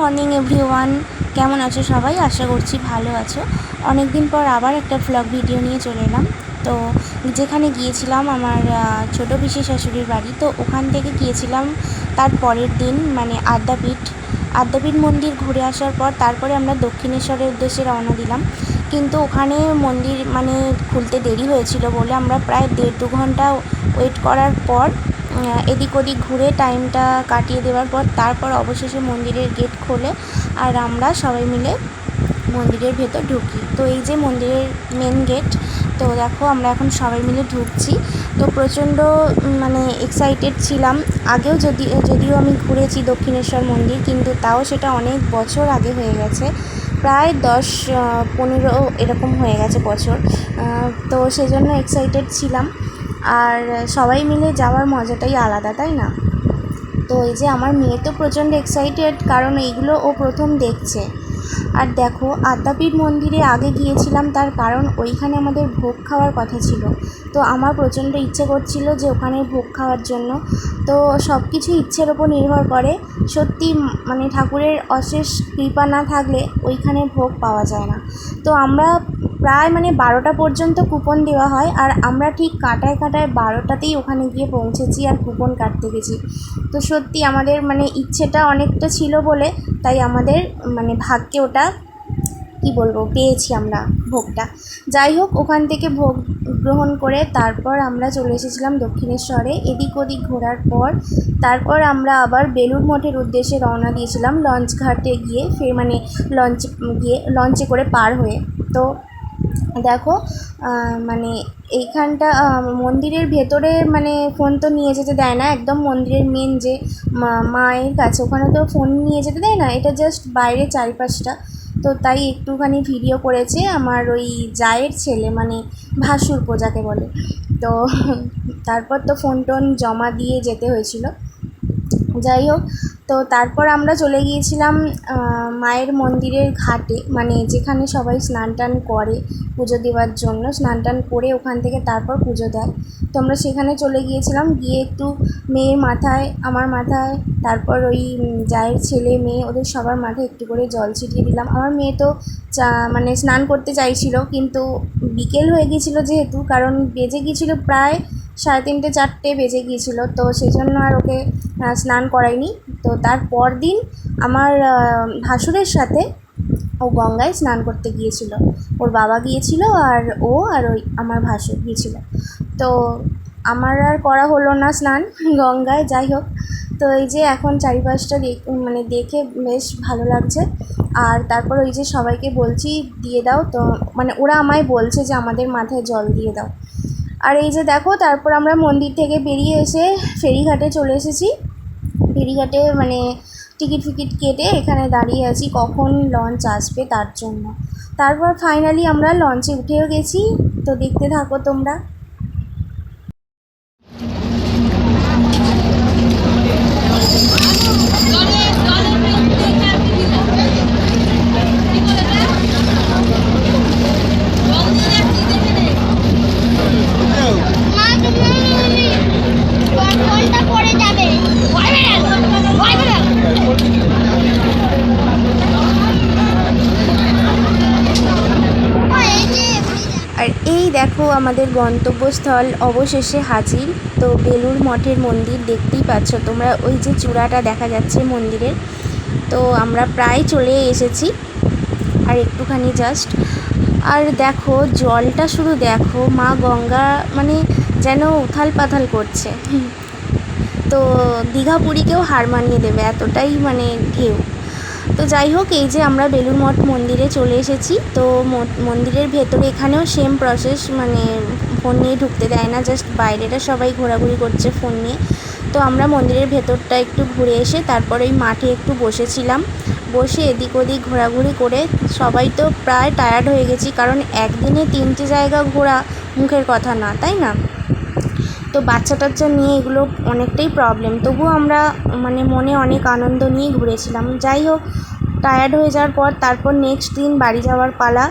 Morning everyone, কেমন আছো সবাই? আশা করছি ভালো আছো। অনেক দিন পর আবার একটা ভ্লগ ভিডিও নিয়ে চলে এলাম। তো যেখানে গিয়েছিলাম আমার ছোটো পিসি শাশুড়ির বাড়ি, তো ওখান থেকে গিয়েছিলাম তার পরের দিন, মানে আদ্যাপীঠ মন্দির ঘুরে আসার পর তারপরে আমরা দক্ষিণেশ্বরের উদ্দেশ্যে রওনা দিলাম। কিন্তু ওখানে মন্দির মানে খুলতে দেরি হয়েছিল বলে আমরা প্রায় 1.5-2 ঘন্টা ওয়েট করার পর এদিক ওদিক ঘুরে টাইমটা কাটিয়ে দেওয়ার পর তারপর অবশেষে মন্দিরের গেট খোলে আর আমরা সবাই মিলে মন্দিরের ভেতর ঢুকি। তো এই যে মন্দিরের মেন গেট, তো দেখো আমরা এখন সবাই মিলে ঢুকছি। তো প্রচণ্ড মানে এক্সাইটেড ছিলাম। আগেও যদিও আমি ঘুরেছি দক্ষিণেশ্বর মন্দির, কিন্তু তাও সেটা অনেক বছর আগে হয়ে গেছে, প্রায় 10-15 এরকম হয়ে গেছে বছর। তো সেজন্য এক্সাইটেড ছিলাম। আর সবাই মিলে যাওয়ার মজাটাই আলাদা, তাই না? তো এই যে আমার মেয়ে তো প্রচণ্ড এক্সাইটেড, কারণ এইগুলো ও প্রথম দেখছে। আর দেখো, আদ্যাপীঠ মন্দিরে আগে গিয়েছিলাম, তার কারণ ওইখানে আমাদের ভোগ খাওয়ার কথা ছিল। তো আমার প্রচণ্ড ইচ্ছে করছিল যে ওখানে ভোগ খাওয়ার জন্য। তো সব কিছু ইচ্ছের ওপর নির্ভর করে। সত্যি মানে ঠাকুরের অশেষ কৃপা না থাকলে ওইখানে ভোগ পাওয়া যায় না। তো আমরা প্রায় মানে 12টা পর্যন্ত কুপন দেওয়া হয়, আর আমরা ঠিক কাটায় 12টাতেই ওখানে গিয়ে পৌঁছেছি আর কুপন কাটতে গেছি। তো সত্যি আমাদের মানে ইচ্ছেটা অনেকটা ছিল বলে তাই আমাদের মানে ভাগ্যে ওটা কী বলবো, পেয়েছি আমরা ভোগটা। যাই হোক, ওখান থেকে ভোগ গ্রহণ করে তারপর আমরা চলে এসেছিলাম দক্ষিণেশ্বরে। এদিক ওদিক ঘোরার পর তারপর আমরা আবার বেলুড় মঠের উদ্দেশ্যে রওনা দিয়েছিলাম লঞ্চ ঘাটে গিয়ে, ফের মানে লঞ্চে করে পার হয়ে। তো দেখো মানে এইখানটা মন্দিরের ভেতরে মানে ফোন তো নিয়ে যেতে দেয় না, একদম মন্দিরের মেন যে মায়ের কাছে ওখানে তো ফোন নিয়ে যেতে দেয় না, এটা জাস্ট বাইরে চারিপাশটা। তো তাই একটুখানি ভিডিও করেছে আমার ওই জায়ের ছেলে, মানে ভাসুর যাকে বলে। তো তারপর তো ফোন টোন জমা দিয়ে যেতে হয়েছিল। যাই হোক, তো তারপর আমরা চলে গিয়েছিলাম মায়ের মন্দিরের ঘাটে, মানে যেখানে সবাই স্নান টান করে পুজো দেওয়ার জন্য। স্নান টান করে ওখান থেকে তারপর পুজো দেয়। তো আমরা সেখানে চলে গিয়েছিলাম, গিয়ে একটু মেয়ের মাথায়, আমার মাথায়, তারপর ওই জায়ের ছেলে মেয়ে ওদের সবার মাথায় একটু করে জল ছিটিয়ে দিলাম। আমার মেয়ে তো মানে স্নান করতে চাইছিল, কিন্তু বিকেল হয়ে গিয়েছিলো যেহেতু, কারণ বেজে গিয়েছিলো প্রায় 3:30-4টে বেজে গিয়েছিলো, তো সেই জন্য আর ওকে স্নান করাইনি। তো তার পর দিন আমার ভাসুরের সাথে ও গঙ্গায় স্নান করতে গিয়েছিল। ওর বাবা গিয়েছিল আর ও আর ওই আমার ভাসুর গিয়েছিল। তো আমার আর করা হলো না স্নান গঙ্গায়। যাই হোক, তো এই যে এখন চারিপাশটা মানে দেখে বেশ ভালো লাগছে। আর তারপর ওই যে সবাইকে বলছি দিয়ে দাও, তো মানে ওরা আমায় বলছে যে আমাদের মাথায় জল দিয়ে দাও। আর এই যে দেখো, তারপর আমরা মন্দির থেকে বেরিয়ে এসে ফেরিঘাটে চলে এসেছি। ফেরিঘাটে মানে টিকিট ফিকিট কেটে এখানে দাঁড়িয়ে আছি কখন লঞ্চ আসবে তার জন্য। তারপর ফাইনালি আমরা লঞ্চে উঠেও গেছি। তো দেখতে থাকো তোমরা। আর এই দেখো, আমাদের গন্তব্যস্থল অবশেষে হাজির। তো বেলুড় মঠের মন্দির দেখতেই পাচ্ছ তোমরা, ওই যে চূড়াটা দেখা যাচ্ছে মন্দিরের। তো আমরা প্রায় চলে এসেছি, আর একটুখানি জাস্ট। আর দেখো জলটা শুধু দেখো, মা গঙ্গা মানে যেন উথাল পাথাল করছে। তো দীঘা পুরীকেও হার মানিয়ে দেবে, এতটাই মানে ঢেউ। তো যাই হোক, এই যে আমরা বেলুড় মঠ মন্দিরে চলে এসেছি। তো মন্দিরের ভেতরে এখানেও সেম প্রসেস, মানে ফোন নিয়ে ঢুকতে দেয় না, জাস্ট বাইরেটা সবাই ঘোরাঘুরি করছে ফোন নিয়ে। তো আমরা মন্দিরের ভেতরটা একটু ঘুরে এসে তারপর ওই মাঠে একটু বসেছিলাম। বসে এদিক ওদিক ঘোরাঘুরি করে সবাই তো প্রায় টায়ার্ড হয়ে গেছি, কারণ একদিনে 3টে জায়গা ঘোরা মুখের কথা না, তাই না? তো বাচ্চা টাচ্চা নিয়ে এগুলো অনেকটাই প্রবলেম, তবুও আমরা মানে মনে অনেক আনন্দ নিয়ে ঘুরেছিলাম। যাই হোক, টায়ার্ড হয়ে যাওয়ার পর তারপর নেক্সট দিন বাড়ি যাওয়ার পালা।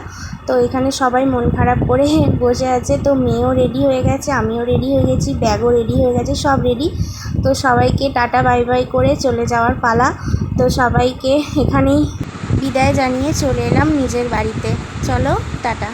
তো এখানে সবাই মন খারাপ করে বসে আছে। তো মেয়েও রেডি হয়ে গেছে, আমিও রেডি হয়ে গেছি, ব্যাগও রেডি হয়ে গেছে, সব রেডি। তো সবাইকে টাটা বাই বাই করে চলে যাওয়ার পালা। তো সবাইকে এখানেই বিদায় জানিয়ে চলে এলাম নিজের বাড়িতে। চলো টাটা।